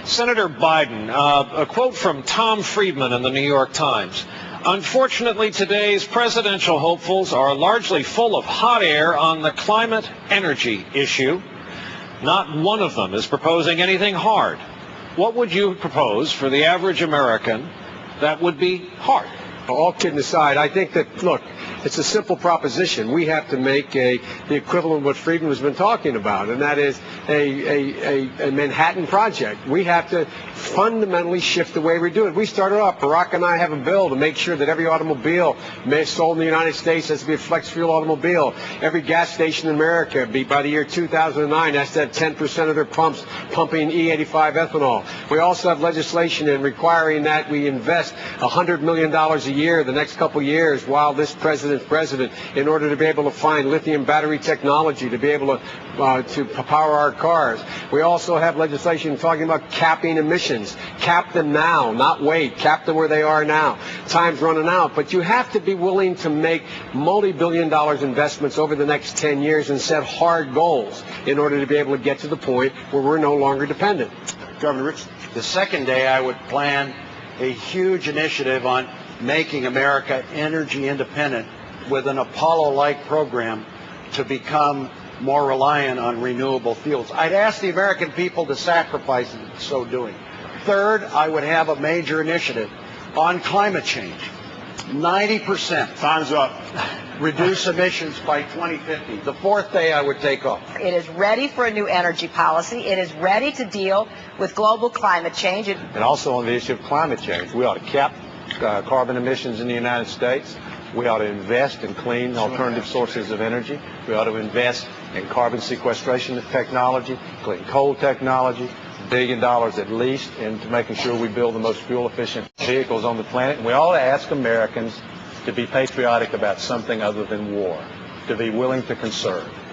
Senator Biden, a quote from Tom Friedman in the New York Times. Unfortunately, today's presidential hopefuls are largely full of hot air on the climate energy issue. Not one of them is proposing anything hard. What would you propose for the average American that would be hard? All kidding aside, I think that, look, it's a simple proposition. We have to make the equivalent of what Friedman has been talking about, and that is a Manhattan Project. We have to fundamentally shift the way we do it. We started off, Barack and I have a bill to make sure that every automobile sold in the United States has to be a flex fuel automobile. Every gas station in America, by the year 2009, has to have 10% of their pumps pumping E85 ethanol. We also have legislation in requiring that we invest $100 million a year the next couple years while this president's president in order to be able to find lithium battery technology to be able to power our cars. We also have legislation talking about capping emissions. Cap them now, not wait. Cap them where they are now. Time's running out, but you have to be willing to make multi-billion-dollar investments over the next 10 years and set hard goals in order to be able to get to the point where we're no longer dependent. Governor Rich. The second day I would plan a huge initiative on making America energy independent with an Apollo-like program to become more reliant on renewable fuels. I'd ask the American people to sacrifice in so doing. Third, I would have a major initiative on climate change. 90%. Time's up. Reduce emissions by 2050. The fourth day I would take off. It is ready for a new energy policy. It is ready to deal with global climate change. And also on the issue of climate change, we ought to cap carbon emissions in the United States. We ought to invest in clean alternative sources of energy. We ought to invest in carbon sequestration technology, clean coal technology, $1 billion at least into making sure we build the most fuel-efficient vehicles on the planet. And we ought to ask Americans to be patriotic about something other than war, to be willing to conserve.